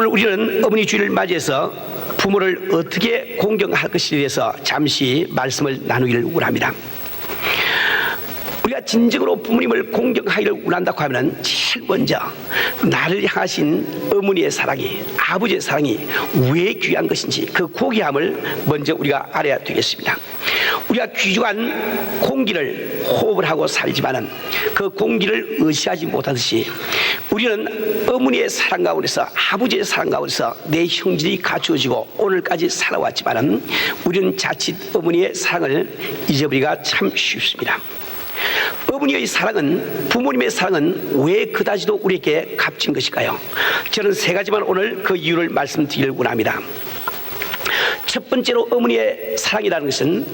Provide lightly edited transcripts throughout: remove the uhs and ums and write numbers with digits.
오늘 우리는 어머니 주일을 맞이해서 부모를 어떻게 공경할 것에 대해서 잠시 말씀을 나누기를 원합니다. 우리가 진정으로 부모님을 공경하기를 원한다고 하면 제일 먼저 나를 향하신 어머니의 사랑이, 아버지의 사랑이 왜 귀한 것인지 그 고귀함을 먼저 우리가 알아야 되겠습니다. 우리가 귀중한 공기를 호흡을 하고 살지만은 그 공기를 의식하지 못하듯이 우리는 어머니의 사랑 가운데서, 아버지의 사랑 가운데서 내 형질이 갖추어지고 오늘까지 살아왔지만은 우리는 자칫 어머니의 사랑을 잊어버리기가 참 쉽습니다. 어머니의 사랑은, 부모님의 사랑은 왜 그다지도 우리에게 값진 것일까요? 저는 세 가지만 오늘 그 이유를 말씀드리려고 원합니다. 첫 번째로 어머니의 사랑이라는 것은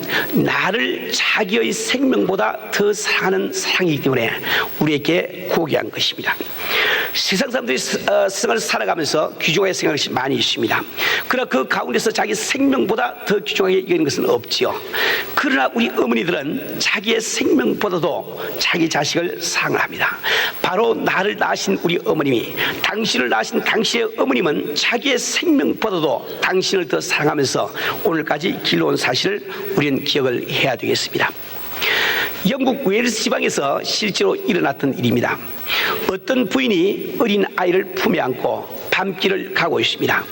나를 자기의 생명보다 더 사랑하는 사랑이기 때문에 우리에게 고귀한 것입니다. 세상 사람들이 세상을 살아가면서 귀중하게 생각하는 것이 많이 있습니다. 그러나 그 가운데서 자기 생명보다 더 귀중하게 여기는 것은 없지요. 그러나 우리 어머니들은 자기의 생명보다도 자기 자식을 사랑합니다. 바로 나를 낳으신 우리 어머님이, 당신을 낳으신 당신의 어머님은 자기의 생명보다도 당신을 더 사랑하면서 오늘까지 길러온 사실을 우리는 기억을 해야 되겠습니다. 영국 웨일스 지방에서 실제로 일어났던 일입니다. 어떤 부인이 어린 아이를 품에 안고 밤길을 가고 있습니다.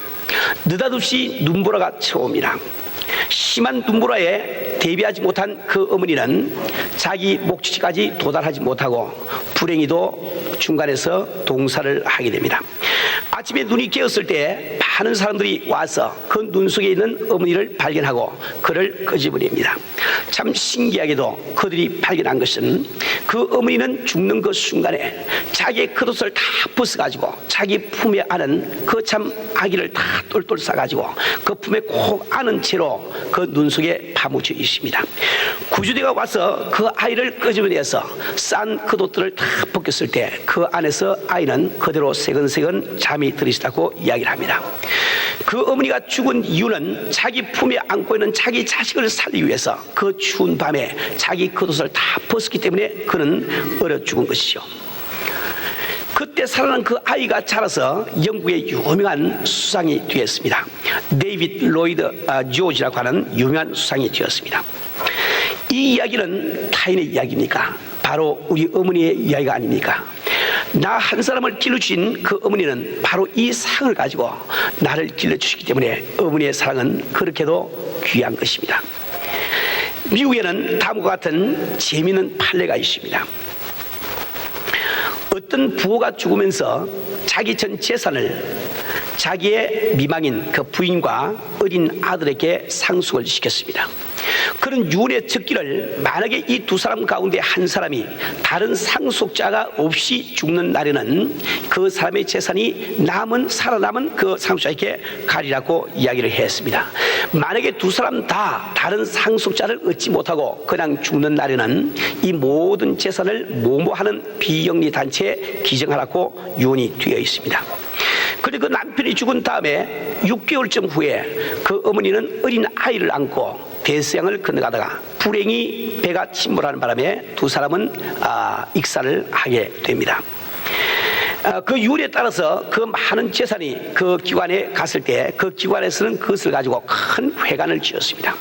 느닷없이 눈보라가 쳐옵니다. 심한 눈보라에 대비하지 못한 그 어머니는 자기 목적지까지 도달하지 못하고 불행히도 중간에서 동사를 하게 됩니다. 아침에 눈이 깨었을 때 많은 사람들이 와서 그 눈 속에 있는 어머니를 발견하고 그를 끄집어냅니다. 참 신기하게도 그들이 발견한 것은 그 어머니는 죽는 그 순간에 자기의 겉옷을 다 벗어가지고 자기 품에 안은 그 참 아기를 다 똘똘 싸가지고 그 품에 꼭 안은 채로 그 눈 속에 파묻혀 있습니다. 구조대가 와서 그 아이를 끄집어내서 싼 겉옷들을 다 벗겼을 때 그 안에서 아이는 그대로 새근새근 잠이 들으시다고 이야기를 합니다. 그 어머니가 죽은 이유는 자기 품에 안고 있는 자기 자식을 살리기 위해서 그 추운 밤에 자기 겉옷을 다 벗었기 때문에 그는 얼어 죽은 것이죠. 그때 살아난 그 아이가 자라서 영국의 유명한 수상이 되었습니다. 데이비드 로이드 조지라고 하는 유명한 수상이 되었습니다. 이 이야기는 타인의 이야기입니까? 바로 우리 어머니의 이야기가 아닙니까? 나 한 사람을 길러주신 그 어머니는 바로 이 사랑을 가지고 나를 길러주시기 때문에 어머니의 사랑은 그렇게도 귀한 것입니다. 미국에는 다음과 같은 재미있는 판례가 있습니다. 어떤 부호가 죽으면서 자기 전 재산을 자기의 미망인 그 부인과 어린 아들에게 상속을 시켰습니다. 그런 유언의 적기를 만약에 이 두 사람 가운데 한 사람이 다른 상속자가 없이 죽는 날에는 그 사람의 재산이 살아남은 그 상속자에게 가리라고 이야기를 했습니다. 만약에 두 사람 다 다른 상속자를 얻지 못하고 그냥 죽는 날에는 이 모든 재산을 모모하는 비영리 단체에 기증하라고 유언이 되어 있습니다. 그리고 그 남편이 죽은 다음에 6개월쯤 후에 그 어머니는 어린 아이를 안고 대서양을 건너가다가 불행히 배가 침몰하는 바람에 두 사람은 익사를 하게 됩니다. 그 유언에 따라서 그 많은 재산이 그 기관에 갔을 때 그 기관에서는 그것을 가지고 큰 회관을 지었습니다.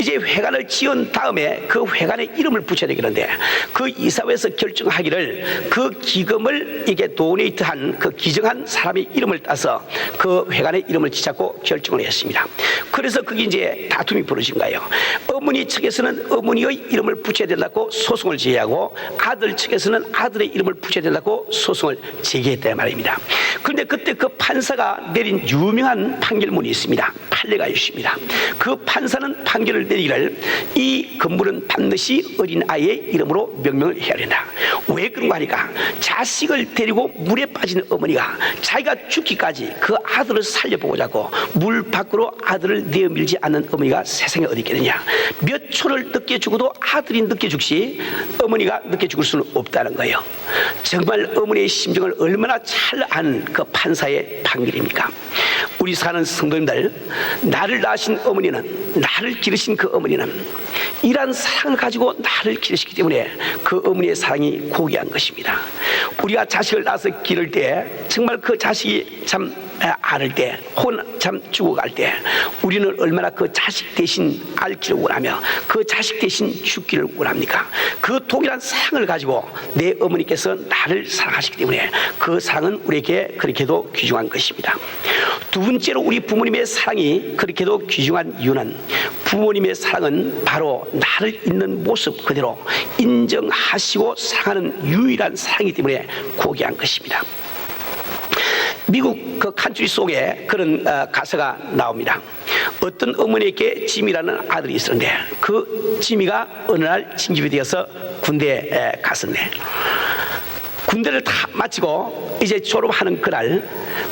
이제 회관을 지은 다음에 그 회관에 이름을 붙여야 되겠는데 그 이사회에서 결정하기를 그 기금을 이게 도네이트한 그 기증한 사람의 이름을 따서 그 회관의 이름을 지자고 결정을 했습니다. 그래서 그게 이제 다툼이 벌어진 거예요. 어머니 측에서는 어머니의 이름을 붙여야 된다고 소송을 제기하고 아들 측에서는 아들의 이름을 붙여야 된다고 소송을 제기했단 말입니다. 그런데 그때 그 판사가 내린 유명한 판결문이 있습니다. 판례가 있습니다. 그 판사는 판결을 내리기를 이 건물은 반드시 어린 아이의 이름으로 명명을 해야 된다. 왜 그런가 하니까 자식을 데리고 물에 빠진 어머니가 자기가 죽기까지 그 아들을 살려보고자 하고 물 밖으로 아들을 내어밀지 않는 어머니가 세상에 어디 있겠느냐. 몇 초를 늦게 죽어도 아들이 늦게 죽지 어머니가 늦게 죽을 수는 없다는 거예요. 정말 어머니의 심정을 얼마나 잘 아는 그 판사의 판결입니까? 우리 사는 성도님들, 나를 낳으신 어머니는, 나를 기르신 그 어머니는 이러한 사랑을 가지고 나를 기르시기 때문에 그 어머니의 사랑이 고귀한 것입니다. 우리가 자식을 낳아서 기를 때 정말 그 자식이 참 앓을 때 혹은 참 죽어갈 때 우리는 얼마나 그 자식 대신 앓기를 원하며 그 자식 대신 죽기를 원합니까? 그 동일한 사랑을 가지고 내 어머니께서 나를 사랑하시기 때문에 그 사랑은 우리에게 그렇게도 귀중한 것입니다. 두 번째로 우리 부모님의 사랑이 그렇게도 귀중한 이유는 부모님의 사랑은 바로 나를 있는 모습 그대로 인정하시고 사랑하는 유일한 사랑이기 때문에 고귀한 것입니다. 미국 그 칸츄리 속에 그런 가사가 나옵니다. 어떤 어머니에게 지미라는 아들이 있었는데 그 지미가 어느 날 징집이 되어서 군대에 갔었네. 군대를 다 마치고 이제 졸업하는 그날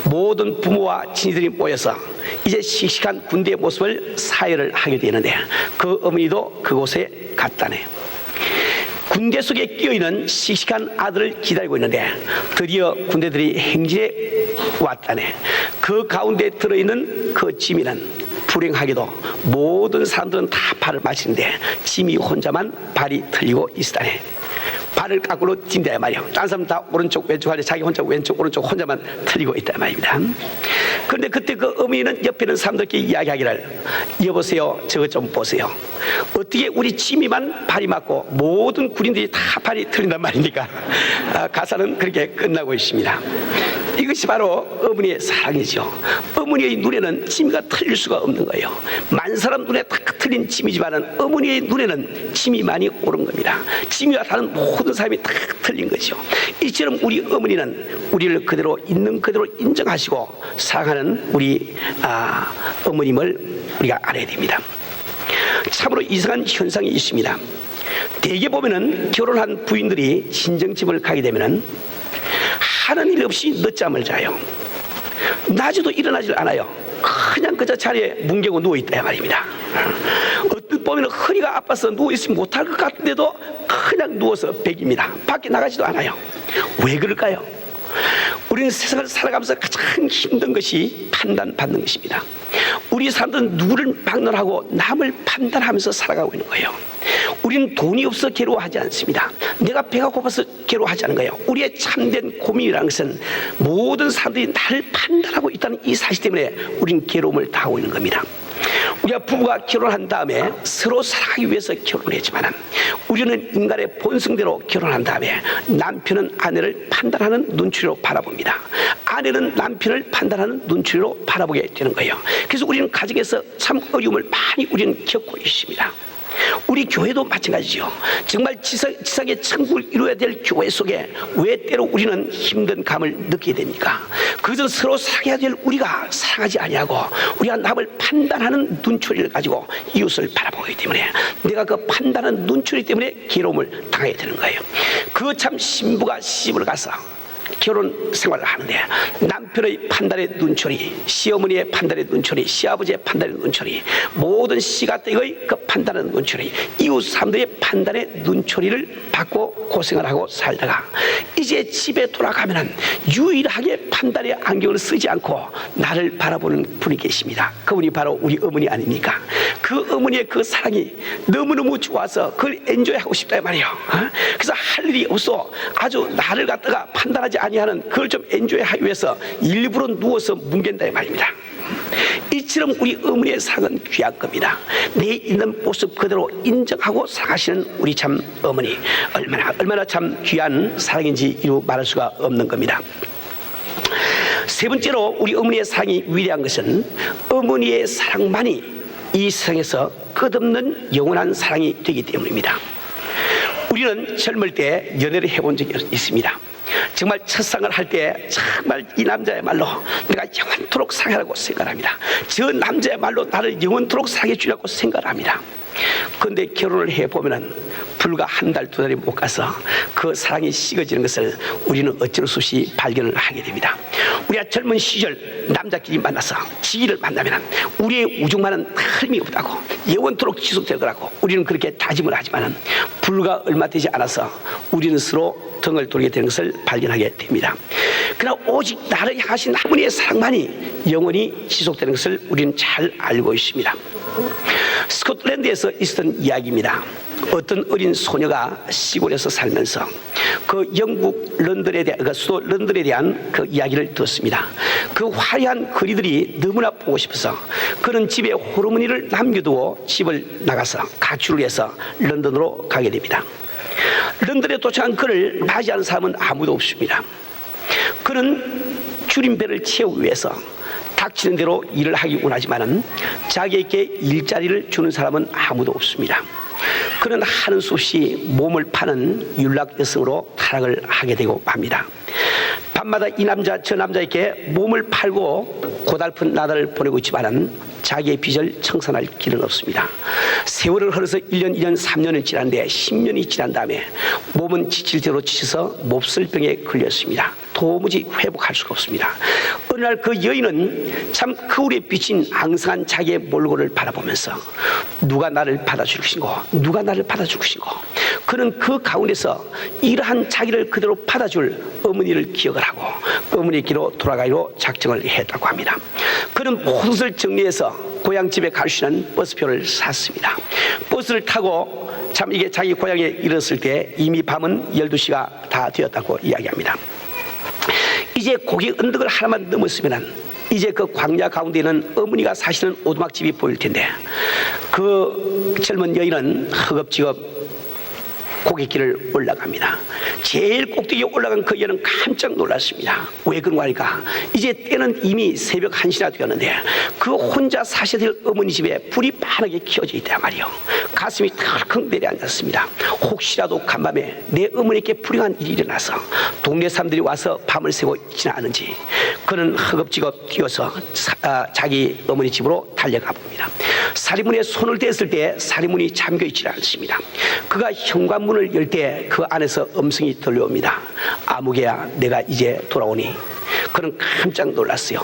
모든 부모와 친지들이 모여서 이제 씩씩한 군대의 모습을 사회를 하게 되는데 그 어머니도 그곳에 갔다네. 군대 속에 끼어있는 씩씩한 아들을 기다리고 있는데 드디어 군대들이 행진에 왔다네. 그 가운데 들어있는 그 지미는 불행하게도 모든 사람들은 다 발을 마시는데 지미 혼자만 발이 틀리고 있다네. 발을 거꾸로 뛴다 말이야. 다른 사람 다 오른쪽 왼쪽 하는데 자기 혼자 왼쪽 오른쪽 혼자만 틀리고 있다 말입니다. 그런데 그때 그 어머니는 옆에 있는 사람들께 이야기하기를 여보세요 저것 좀 보세요. 어떻게 우리 지미만 발이 맞고 모든 군인들이 다 발이 틀린단 말입니까? 가사는 그렇게 끝나고 있습니다. 이것이 바로 어머니의 사랑이죠. 어머니의 눈에는 지미가 틀릴 수가 없는 거예요. 만 사람 눈에 다 틀린 지미지만은 어머니의 눈에는 지미만이 옳은 겁니다. 지미와 다른 모든 사람이 다 틀린 거죠. 이처럼 우리 어머니는 우리를 그대로 있는 그대로 인정하시고 사랑하는 우리 어머님을 우리가 알아야 됩니다. 참으로 이상한 현상이 있습니다. 대개 보면은 결혼한 부인들이 친정집을 가게 되면은 하는 일 없이 늦잠을 자요. 낮에도 일어나질 않아요. 그냥 그저 자리에 뭉개고 누워있다 말입니다. 어떤 보면 허리가 아파서 누워있으면 못할 것 같은데도 그냥 누워서 베깁니다. 밖에 나가지도 않아요. 왜 그럴까요? 우리는 세상을 살아가면서 가장 힘든 것이 판단받는 것입니다. 우리 사람들은 누구를 막론하고 남을 판단하면서 살아가고 있는 거예요. 우리는 돈이 없어 괴로워하지 않습니다. 내가 배가 고파서 괴로워하지 않은 거예요. 우리의 참된 고민이라는 것은 모든 사람들이 나를 판단하고 있다는 이 사실 때문에 우리는 괴로움을 당하고 있는 겁니다. 우리가 부부가 결혼한 다음에 서로 사랑하기 위해서 결혼했지만 우리는 인간의 본성대로 결혼한 다음에 남편은 아내를 판단하는 눈초리로 바라봅니다. 아내는 남편을 판단하는 눈초리로 바라보게 되는 거예요. 그래서 우리는 가정에서 참 어려움을 많이 우리는 겪고 있습니다. 우리 교회도 마찬가지죠. 정말 지상의 천국을 이루어야 될 교회 속에 왜 때로 우리는 힘든 감을 느끼게 됩니까? 그것은 서로 사랑해야 될 우리가 사랑하지 아니하고 우리가 남을 판단하는 눈초리를 가지고 이웃을 바라보기 때문에 내가 그 판단하는 눈초리 때문에 괴로움을 당하게 되는 거예요. 그 참 신부가 시집을 가서 결혼 생활을 하는데 남편의 판단의 눈초리, 시어머니의 판단의 눈초리, 시아버지의 판단의 눈초리, 모든 시가댁의 그 판단의 눈초리, 이웃 사람들의 판단의 눈초리를 받고 고생을 하고 살다가 이제 집에 돌아가면은 유일하게 판단의 안경을 쓰지 않고 나를 바라보는 분이 계십니다. 그분이 바로 우리 어머니 아닙니까? 그 어머니의 그 사랑이 너무너무 좋아서 그걸 엔조이하고 싶다 말이에요. 그래서 할 일이 없어 아주 나를 갖다가 판단하지 아니하는 그걸 좀 엔조이하기 위해서 일부러 누워서 뭉갠다 말입니다. 이처럼 우리 어머니의 사랑은 귀한 겁니다. 내 있는 모습 그대로 인정하고 사랑하시는 우리 참 어머니 얼마나 참 귀한 사랑인지 이루 말할 수가 없는 겁니다. 세 번째로 우리 어머니의 사랑이 위대한 것은 어머니의 사랑만이 이 세상에서 끝없는 영원한 사랑이 되기 때문입니다. 우리는 젊을 때 연애를 해본 적이 있습니다. 정말 첫상을 할 때 정말 이 남자야말로 내가 영원토록 사랑하라고 생각합니다. 저 남자야말로 나를 영원토록 사랑해 주려고 생각합니다. 그런데 결혼을 해보면 불과 한 달, 두 달이 못 가서 그 사랑이 식어지는 것을 우리는 어쩔 수 없이 발견을 하게 됩니다. 우리가 젊은 시절 남자끼리 만나서 지기를 만나면 우리의 우정만은 다름이 없다고 영원토록 지속될 거라고 우리는 그렇게 다짐을 하지만 불과 얼마 되지 않아서 우리는 서로 등을 돌리게 되는 것을 발견하게 됩니다. 그러나 오직 나를 향하신 어머니의 사랑만이 영원히 지속되는 것을 우리는 잘 알고 있습니다. 스코틀랜드에서 있었던 이야기입니다. 어떤 어린 소녀가 시골에서 살면서 그 영국 런던에 대한, 그 수도 런던에 대한 그 이야기를 들었습니다. 그 화려한 거리들이 너무나 보고 싶어서 그는 집에 호르몬이를 남겨두고 집을 나가서 가출을 해서 런던으로 가게 됩니다. 런던에 도착한 그를 맞이하는 사람은 아무도 없습니다. 그는 줄임배를 채우기 위해서 닥치는 대로 일을 하기 원하지만은 자기에게 일자리를 주는 사람은 아무도 없습니다. 그는 하는 수 없이 몸을 파는 윤락 여성으로 타락을 하게 되고 맙니다. 밤마다 이 남자 저 남자에게 몸을 팔고 고달픈 나날을 보내고 있지만은 자기의 빚을 청산할 길은 없습니다. 세월을 흘러서 1년, 2년, 3년을 지났는데 10년이 지난 다음에 몸은 지칠 대로 지쳐서 몹쓸 병에 걸렸습니다. 도무지 회복할 수가 없습니다. 어느 날 그 여인은 참 거울에 비친 앙상한 자기의 몰골을 바라보면서 누가 나를 받아줄 것인고, 누가 나를 받아줄 것인고, 그는 그 가운데서 이러한 자기를 그대로 받아줄 어머니를 기억을 하고 어머니께로 돌아가기로 작정을 했다고 합니다. 그는 모든 것을 정리해서 고향집에 갈 수 있는 버스표를 샀습니다. 버스를 타고 참 이게 자기 고향에 이르렀을 때 이미 밤은 12시가 다 되었다고 이야기합니다. 이제 고개 언덕을 하나만 넘었으면 이제 그 광야 가운데 있는 어머니가 사시는 오두막집이 보일 텐데 그 젊은 여인은 허겁지겁 고갯길을 올라갑니다. 제일 꼭대기에 올라간 그 여인은 깜짝 놀랐습니다. 왜 그런가 하니까 이제 때는 이미 새벽 1시나 되었는데 그 혼자 사셔야 될 어머니 집에 불이 환하게 켜져 있단 말이요. 가슴이 덜컥 내려앉았습니다. 혹시라도 간밤에 내 어머니께 불행한 일이 일어나서 동네 사람들이 와서 밤을 새고 있지는 않은지 그는 허겁지겁 뛰어서 자기 어머니 집으로 달려가 봅니다. 사리문에 손을 댔을 때 사리문이 잠겨 있지 않습니다. 그가 현관문을 열 때 그 안에서 음성이 들려옵니다. 아무개야, 내가 이제 돌아오니. 그는 깜짝 놀랐어요.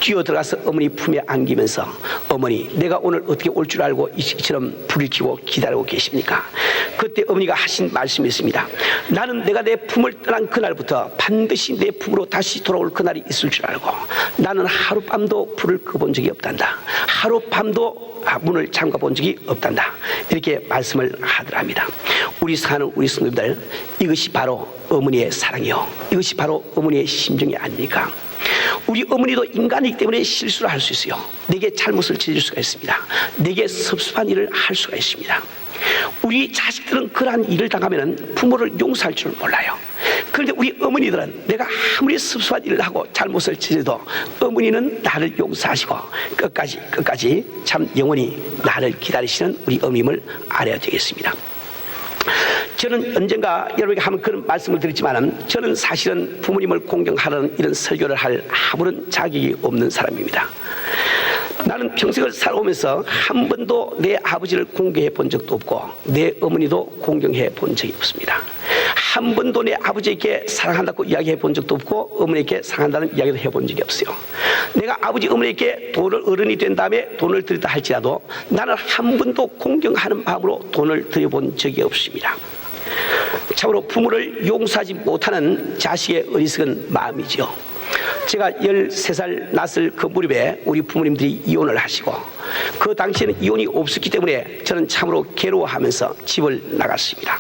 뛰어 들어가서 어머니 품에 안기면서 어머니, 내가 오늘 어떻게 올 줄 알고 이처럼 불을 켜고 기다리고 계십니까? 그때 어머니가 하신 말씀이 있습니다. 나는 내가 내 품을 떠난 그날부터 반드시 내 품으로 다시 돌아올 그날이 있을 줄 알고 나는 하룻밤도 불을 꺼본 적이 없단다. 하룻밤도 문을 잠가 본 적이 없단다. 이렇게 말씀을 하더랍니다. 우리 사는 우리 성도들, 이것이 바로 어머니의 사랑이요, 이것이 바로 어머니의 심정이 아닙니까? 우리 어머니도 인간이기 때문에 실수를 할 수 있어요. 내게 잘못을 저질 수가 있습니다. 내게 섭섭한 일을 할 수가 있습니다. 우리 자식들은 그러한 일을 당하면 부모를 용서할 줄 몰라요. 그런데 우리 어머니들은 내가 아무리 섭섭한 일을 하고 잘못을 저질러도 어머니는 나를 용서하시고 끝까지 참 영원히 나를 기다리시는 우리 어머님을 알아야 되겠습니다. 저는 언젠가 여러분에게 한번 그런 말씀을 드렸지만 저는 사실은 부모님을 공경하는 이런 설교를 할 아무런 자격이 없는 사람입니다. 나는 평생을 살아오면서 한 번도 내 아버지를 공경해 본 적도 없고 내 어머니도 공경해 본 적이 없습니다. 한 번도 내 아버지에게 사랑한다고 이야기해 본 적도 없고 어머니에게 사랑한다는 이야기도 해본 적이 없어요. 내가 아버지 어머니에게 돈을 어른이 된 다음에 돈을 드렸다 할지라도 나는 한 번도 공경하는 마음으로 돈을 드려본 적이 없습니다. 참으로 부모를 용서하지 못하는 자식의 어리석은 마음이죠. 제가 13살 났을 그 무렵에 우리 부모님들이 이혼을 하시고 그 당시에는 이혼이 없었기 때문에 저는 참으로 괴로워하면서 집을 나갔습니다.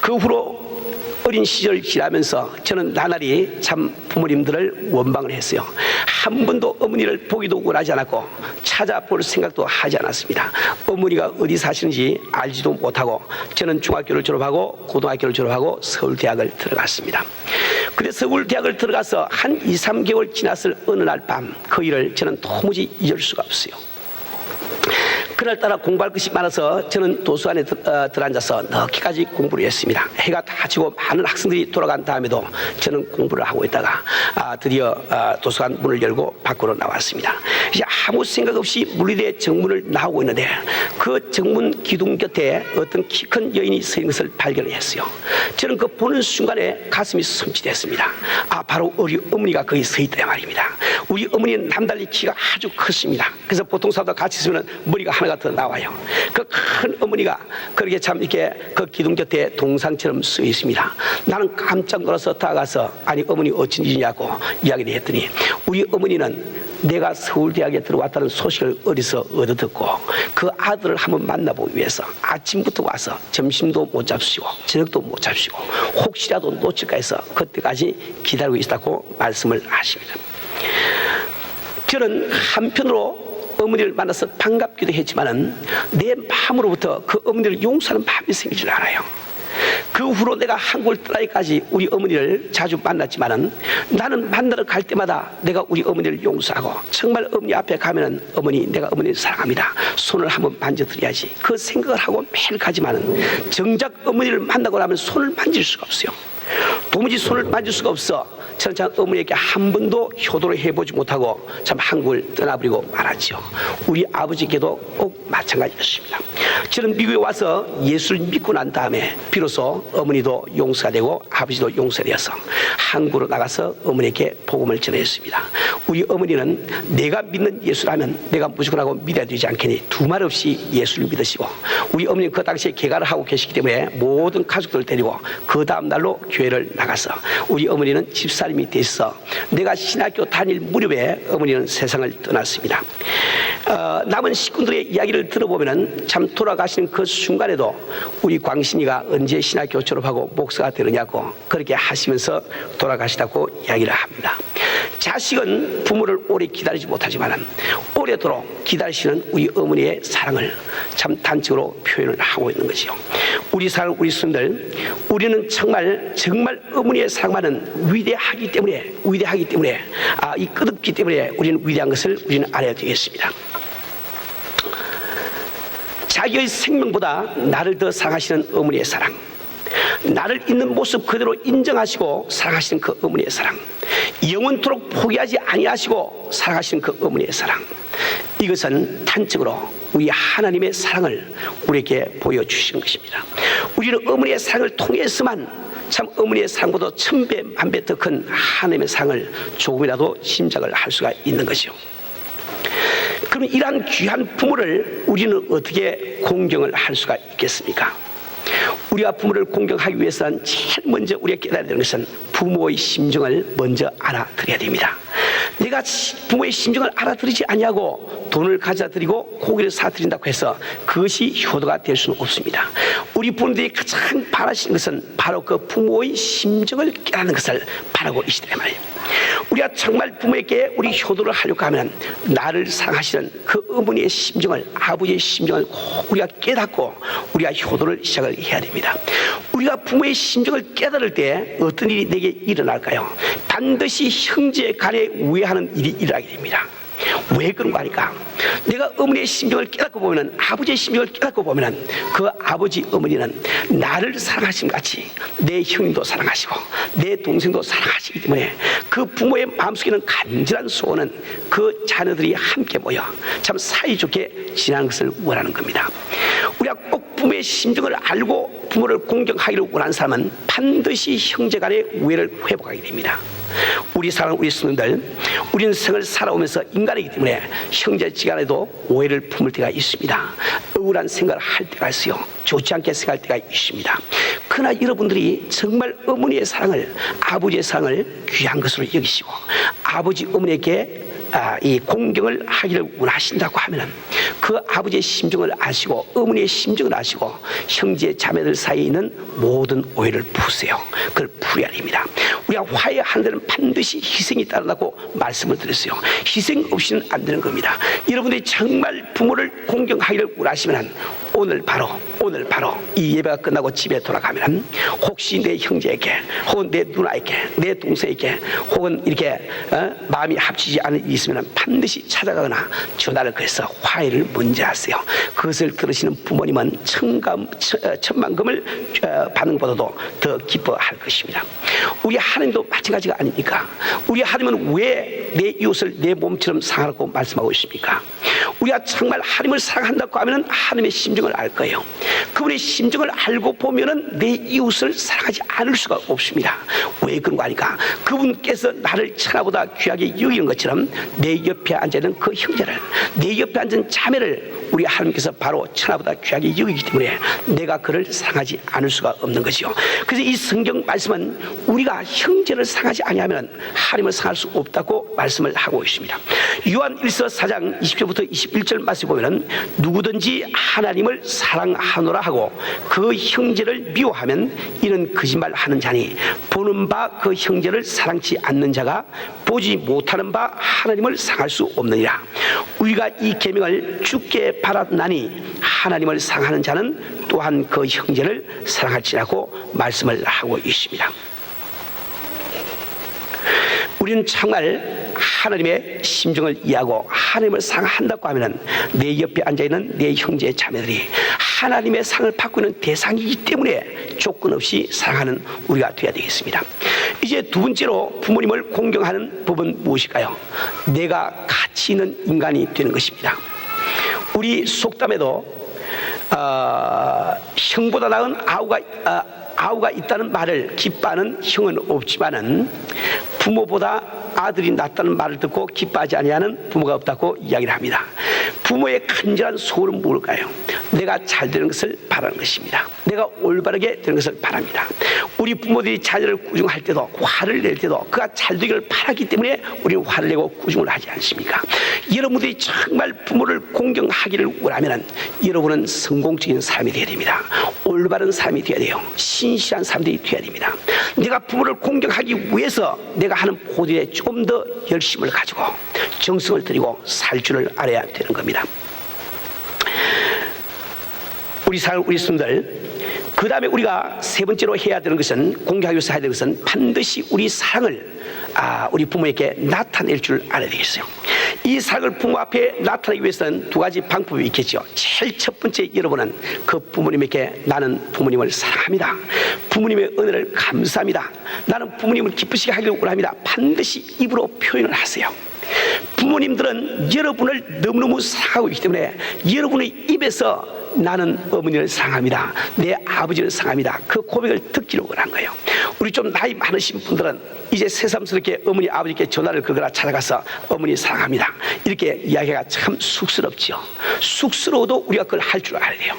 그 후로 어린 시절 지나면서 저는 나날이 참 부모님들을 원망을 했어요. 한 번도 어머니를 보기도 원하지 않았고 찾아볼 생각도 하지 않았습니다. 어머니가 어디 사시는지 알지도 못하고 저는 중학교를 졸업하고 고등학교를 졸업하고 서울대학을 들어갔습니다. 그래서 서울대학을 들어가서 한 2, 3개월 지났을 어느 날 밤 그 일을 저는 도무지 잊을 수가 없어요. 그날따라 공부할 것이 많아서 저는 도서관에 들어앉아서 늦게까지 공부를 했습니다. 해가 다 지고 많은 학생들이 돌아간 다음에도 저는 공부를 하고 있다가 드디어 도서관 문을 열고 밖으로 나왔습니다. 이제 아무 생각 없이 물리대 정문을 나오고 있는데 그 정문 기둥 곁에 어떤 키 큰 여인이 서 있는 것을 발견을 했어요. 저는 그 보는 순간에 가슴이 섬찟했습니다. 바로 우리 어머니가 거기 서 있다 말입니다. 우리 어머니는 남달리 키가 아주 컸습니다. 그래서 보통 사람과 같이 있으면 머리가 하나가 더 나와요. 그 큰 어머니가 그렇게 참 이렇게 그 기둥 곁에 동상처럼 서 있습니다. 나는 깜짝 놀라서 다가가서 아니 어머니 어쩐 일이냐고 이야기를 했더니 우리 어머니는 내가 서울대학에 들어왔다는 소식을 어디서 얻어듣고 그 아들을 한번 만나보기 위해서 아침부터 와서 점심도 못 잡수시고 저녁도 못 잡수시고 혹시라도 놓칠까 해서 그때까지 기다리고 있다고 말씀을 하십니다. 저는 한편으로 어머니를 만나서 반갑기도 했지만은 내 마음으로부터 그 어머니를 용서하는 마음이 생길 줄 알아요. 그 후로 내가 한국을 떠나기까지 우리 어머니를 자주 만났지만은 나는 만나러 갈 때마다 내가 우리 어머니를 용서하고 정말 어머니 앞에 가면은 어머니 내가 어머니를 사랑합니다. 손을 한번 만져드려야지 그 생각을 하고 매일 가지만은 정작 어머니를 만나고 나면 손을 만질 수가 없어요. 도무지 손을 만질 수가 없어. 저는 참 어머니에게 한 번도 효도를 해보지 못하고 참 한국을 떠나버리고 말았죠. 우리 아버지께도 꼭 마찬가지였습니다. 저는 미국에 와서 예수를 믿고 난 다음에 비로소 어머니도 용서가 되고 아버지도 용서가 되어서 한국으로 나가서 어머니에게 복음을 전했습니다. 우리 어머니는 내가 믿는 예수라면 내가 무조건 하고 믿어야 되지 않겠니 두 말 없이 예수를 믿으시고 우리 어머니는 그 당시에 개가를 하고 계시기 때문에 모든 가족들을 데리고 그 다음 날로 교회를 나가서 우리 어머니는 집사님이 됐어. 내가 신학교 다닐 무렵에 어머니는 세상을 떠났습니다. 남은 식구들의 이야기를 들어보면 참 돌아가시는 그 순간에도 우리 광신이가 언제 신학교 졸업하고 목사가 되느냐고 그렇게 하시면서 돌아가시다고 이야기를 합니다. 자식은 부모를 오래 기다리지 못하지만 오래도록 기다리시는 우리 어머니의 사랑을 참 단적으로 표현을 하고 있는 거죠. 우리 사랑 우리 손들 우리는 정말 어머니의 사랑만은 위대하기 때문에 이 끝없기 때문에 우리는 위대한 것을 우리는 알아야 되겠습니다. 자기의 생명보다 나를 더 사랑하시는 어머니의 사랑, 나를 있는 모습 그대로 인정하시고 사랑하시는 그 어머니의 사랑, 영원토록 포기하지 아니하시고 사랑하시는 그 어머니의 사랑, 이것은 단적으로 우리 하나님의 사랑을 우리에게 보여주시는 것입니다. 우리는 어머니의 사랑을 통해서만 참 어머니의 사랑보다 1000배 만배 더 큰 하나님의 사랑을 조금이라도 짐작을 할 수가 있는 것이요. 그럼 이러한 귀한 부모를 우리는 어떻게 공경을 할 수가 있겠습니까? 우리가 부모를 공경하기 위해서는 제일 먼저 우리가 깨달아야 되는 것은 부모의 심정을 먼저 알아들여야 됩니다. 내가 부모의 심정을 알아들이지 아니하고 돈을 가져다 드리고 고기를 사드린다고 해서 그것이 효도가 될 수는 없습니다. 우리 부모들이 가장 바라시는 것은 바로 그 부모의 심정을 깨닫는 것을 바라고 계시단 말이에요. 우리가 정말 부모에게 우리 효도를 하려고 하면 나를 사랑하시는 그 어머니의 심정을, 아버지의 심정을 꼭 우리가 깨닫고 우리가 효도를 시작을 해야 됩니다. 우리가 부모의 심정을 깨달을 때 어떤 일이 내게 일어날까요? 반드시 형제 간에 우애하는 일이 일어나게 됩니다. 왜 그런 거 아닐까? 내가 어머니의 심정을 깨닫고 보면은, 아버지의 심정을 깨닫고 보면은 그 아버지 어머니는 나를 사랑하심 같이 내 형님도 사랑하시고 내 동생도 사랑하시기 때문에 그 부모의 마음속에는 간절한 소원은 그 자녀들이 함께 모여 참 사이좋게 지내는 것을 원하는 겁니다. 우리가 꼭 부모의 심정을 알고 부모를 공경하기를 원하는 사람은 반드시 형제간의 우애를 회복하게 됩니다. 우리 사랑하는 우리 성도들, 우리는 생을 살아오면서 인간이기 때문에 형제지간에도 오해를 품을 때가 있습니다. 억울한 생각을 할 때가 있어요. 좋지 않게 생각할 때가 있습니다. 그러나 여러분들이 정말 어머니의 사랑을, 아버지의 사랑을 귀한 것으로 여기시고 아버지 어머니에게 이 공경을 하기를 원하신다고 하면은 그 아버지의 심정을 아시고 어머니의 심정을 아시고 형제 자매들 사이에 있는 모든 오해를 푸세요. 그걸 풀어야 됩니다. 우리가 화해하는 데는 반드시 희생이 따른다고 말씀을 드렸어요. 희생 없이는 안 되는 겁니다. 여러분들이 정말 부모를 공경하기를 원하시면 오늘 바로 이 예배가 끝나고 집에 돌아가면 혹시 내 형제에게 혹은 내 누나에게 내 동생에게 혹은 이렇게 마음이 합치지 않은 이 있으면 반드시 찾아가거나 전화를 그래서 화해를 먼저 하세요. 그것을 들으시는 부모님은 천만금을 받는 것보다도 더 기뻐할 것입니다. 우리 하나님도 마찬가지가 아닙니까? 우리 하나님은 왜 내 이웃을 내 몸처럼 사랑하라고 말씀하고 있습니까? 우리가 정말 하나님을 사랑한다고 하면 하나님의 심정을 알 거예요. 그분의 심정을 알고 보면은 내 이웃을 사랑하지 않을 수가 없습니다. 왜 그런 거 아니까? 그분께서 나를 천하보다 귀하게 여기는 것처럼 내 옆에 앉아있는 그 형제를, 내 옆에 앉은 자매를 우리 하나님께서 바로 천하보다 귀하게 여기기 때문에 내가 그를 사랑하지 않을 수가 없는 것이요. 그래서 이 성경 말씀은 우리가 형제를 사랑하지 아니하면 하나님을 사랑할 수 없다고 말씀을 하고 있습니다. 요한 1서 4장 20절부터 21절 말씀 보면은 누구든지 하나님을 사랑하노라 하고 그 형제를 미워하면 이는 거짓말하는 자니 보는 바 그 형제를 사랑치 않는 자가 보지 못하는 바 하나님을 사랑할 수 없느니라. 우리가 이 계명을 주께 받았나니 하나님을 사랑하는 자는 또한 그 형제를 사랑할지라고 말씀을 하고 있습니다. 우리는 정말 하나님의 심정을 이해하고 하나님을 사랑한다고 하면 내 옆에 앉아있는 내 형제 자매들이 하나님의 사랑을 받고 있는 대상이기 때문에 조건 없이 사랑하는 우리가 되어야 되겠습니다. 이제 두 번째로 부모님을 공경하는 법은 무엇일까요? 내가 가치 있는 인간이 되는 것입니다. 우리 속담에도 형보다 나은 아우가 있다는 말을 기뻐하는 형은 없지만은 부모보다 아들이 낫다는 말을 듣고 기뻐하지 아니하는 부모가 없다고 이야기를 합니다. 부모의 간절한 소원은 뭘까요? 내가 잘 되는 것을 바라는 것입니다. 내가 올바르게 되는 것을 바랍니다. 우리 부모들이 자녀를 꾸중할 때도 화를 낼 때도 그가 잘 되기를 바라기 때문에 우리는 화를 내고 꾸중을 하지 않습니까? 여러분들이 정말 부모를 공경하기를 원하면 여러분은 성공적인 사람이 되어야 됩니다. 올바른 사람이 되어야 돼요. 신실한 사람들이 되어야 됩니다. 내가 부모를 공경하기 위해서 내가 하는 모든 조금 더 열심을 가지고 정성을 들이고 살 줄을 알아야 되는 겁니다. 우리 스님들, 그 다음에 우리가 세 번째로 해야 되는 것은, 공경하기 위해서 해야 되는 것은 반드시 우리 사랑을 우리 부모에게 나타낼 줄 알아야 되겠어요. 이 사랑을 부모 앞에 나타내기 위해서는 두 가지 방법이 있겠죠. 제일 첫 번째, 여러분은 그 부모님에게 나는 부모님을 사랑합니다. 부모님의 은혜를 감사합니다. 나는 부모님을 기쁘시게 하기를 원합니다. 반드시 입으로 표현을 하세요. 부모님들은 여러분을 너무너무 사랑하고 있기 때문에 여러분의 입에서 나는 어머니를 사랑합니다, 내 아버지를 사랑합니다, 그 고백을 듣기를 원한 거예요. 우리 좀 나이 많으신 분들은 이제 새삼스럽게 어머니 아버지께 전화를 걸거나 찾아가서 어머니 사랑합니다 이렇게 이야기가 참 쑥스럽죠. 쑥스러워도 우리가 그걸 할 줄 알아야 돼요.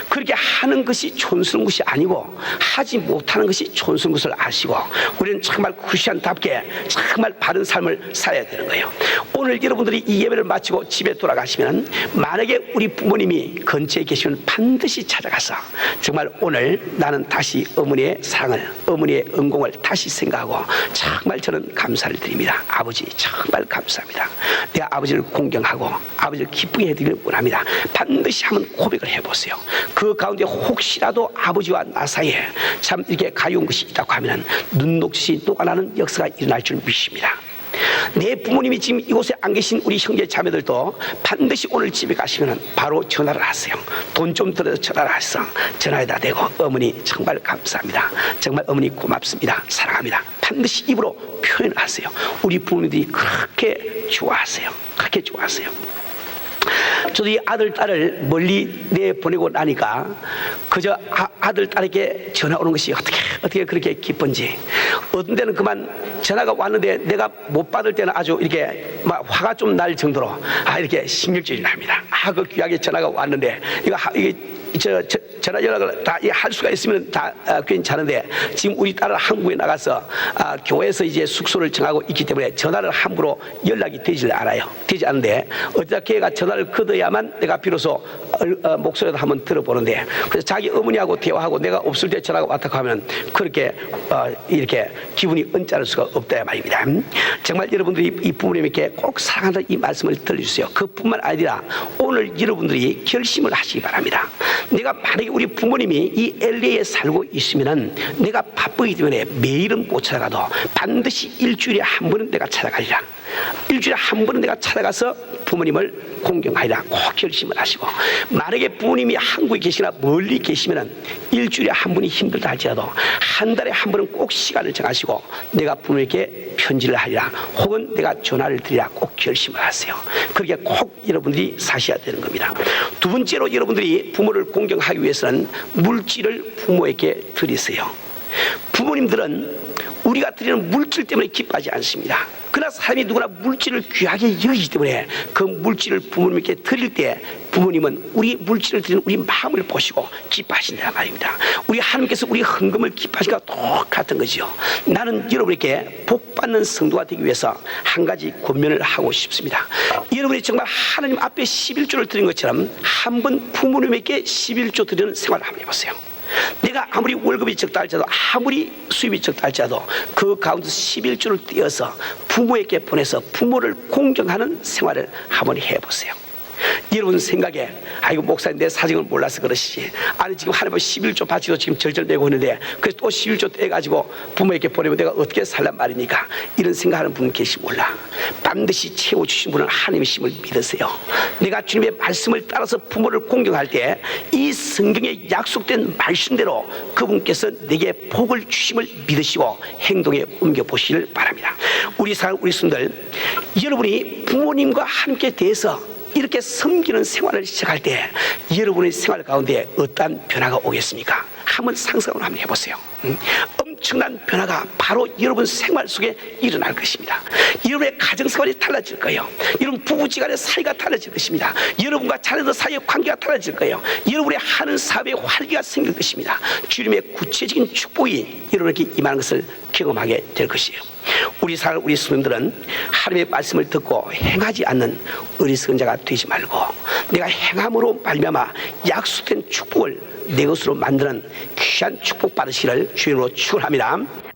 그렇게 하는 것이 촌스러운 것이 아니고 하지 못하는 것이 촌스러운 것을 아시고 우리는 정말 크리스천답게 정말 바른 삶을 살아야 되는 거예요. 오늘 여러분들이 이 예배를 마치고 집에 돌아가시면 만약에 우리 부모님이 근처에 계시면 반드시 찾아가서 정말 오늘 나는 다시 어머니의 사랑을, 어머니의 은공을 다시 생각하고 정말 저는 감사를 드립니다. 아버지 정말 감사합니다. 내가 아버지를 공경하고 아버지를 기쁘게 해드리길 원합니다. 반드시 한번 고백을 해보세요. 그 가운데 혹시라도 아버지와 나 사이에 참 이렇게 가여운 것이 있다고 하면 눈 녹듯이 녹아나는 역사가 일어날 줄 믿습니다. 내 부모님이 지금 이곳에 안 계신 우리 형제 자매들도 반드시 오늘 집에 가시면 바로 전화를 하세요. 돈 좀 들어서 전화를 하셔서 전화에다 대고 어머니 정말 감사합니다, 정말 어머니 고맙습니다, 사랑합니다, 반드시 입으로 표현을 하세요. 우리 부모님들이 그렇게 좋아하세요. 그렇게 좋아하세요. 저도 이 아들, 딸을 멀리 내보내고 나니까 그저 아들, 딸에게 전화 오는 것이 어떻게 그렇게 기쁜지, 어떤 데는 그만 전화가 왔는데 내가 못 받을 때는 아주 이렇게 막 화가 좀 날 정도로 이렇게 신경질이 납니다. 그 귀하게 전화가 왔는데 이게 전화 연락을 다 할 수가 있으면 다 괜찮은데 지금 우리 딸은 한국에 나가서 교회에서 이제 숙소를 정하고 있기 때문에 전화를 함부로 연락이 되지 않는데 어쩌다 걔가 전화를 거둬야만 내가 비로소 목소리도 한번 들어보는데, 그래서 자기 어머니하고 대화하고 내가 없을 때 전화가 왔다고 하면 그렇게 이렇게 기분이 언짢을 수가 없다 말입니다. 정말 여러분들이 이 부모님에게 꼭 사랑한다는 이 말씀을 들려주세요. 그뿐만 아니라 오늘 여러분들이 결심을 하시기 바랍니다. 내가 만약에 우리 부모님이 이 LA에 살고 있으면은 내가 바쁘기 때문에 매일은 못 찾아가도 반드시 일주일에 한 번은 내가 찾아가리라. 일주일에 한 번은 내가 찾아가서 부모님을 공경하리라 꼭 결심을 하시고, 만약에 부모님이 한국에 계시거나 멀리 계시면 일주일에 한 번이 힘들다 할지라도 한 달에 한 번은 꼭 시간을 정하시고 내가 부모님께 편지를 하리라 혹은 내가 전화를 드리라 꼭 결심을 하세요. 그렇게 꼭 여러분들이 사셔야 되는 겁니다. 두 번째로, 여러분들이 부모를 공경하기 위해서는 물질을 부모에게 드리세요. 부모님들은 우리가 드리는 물질 때문에 기뻐하지 않습니다. 그러나 사람이 누구나 물질을 귀하게 여기기 때문에 그 물질을 부모님께 드릴 때 부모님은 우리 물질을 드리는 우리 마음을 보시고 기뻐하신단 말입니다. 우리 하나님께서 우리 헌금을 기뻐하시기가 똑같은 거죠. 나는 여러분에게 복받는 성도가 되기 위해서 한 가지 권면을 하고 싶습니다. 여러분이 정말 하나님 앞에 11조를 드린 것처럼 한번 부모님에게 11조 드리는 생활을 한번 해보세요. 내가 아무리 월급이 적다 할지라도, 아무리 수입이 적다 할지라도 그 가운데 11조를 떼어서 부모에게 보내서 부모를 공경하는 생활을 한번 해보세요. 여러분 생각에 아이고 목사님 내 사정을 몰라서 그러시지, 아니 지금 하나님 11조 바치도 지금 절절매고 있는데 그래서 또 11조 떼가지고 부모에게 보내면 내가 어떻게 살란 말입니까? 이런 생각하는 분 계시 몰라. 반드시 채워주신 분은 하나님이심을 믿으세요. 내가 주님의 말씀을 따라서 부모를 공경할 때 이 성경에 약속된 말씀대로 그분께서 내게 복을 주심을 믿으시고 행동에 옮겨보시길 바랍니다. 우리 성도들, 여러분이 부모님과 함께 대해서 이렇게 섬기는 생활을 시작할 때 여러분의 생활 가운데 어떠한 변화가 오겠습니까? 한번 상상을 한번 해보세요. 엄청난 변화가 바로 여러분 생활 속에 일어날 것입니다. 여러분의 가정생활이 달라질 거예요. 여러분 부부지간의 사이가 달라질 것입니다. 여러분과 자녀들 사이의 관계가 달라질 거예요. 여러분의 하는 사업에 활기가 생길 것입니다. 주님의 구체적인 축복이 여러분에게 임하는 것을 경험하게 될 것이에요. 우리 성도들은 하나님의 말씀을 듣고 행하지 않는 어리석은 자가 되지 말고 내가 행함으로 말미암아 약속된 축복을 내 것으로 만드는 귀한 축복 받으시기를 주님으로 축원합니다.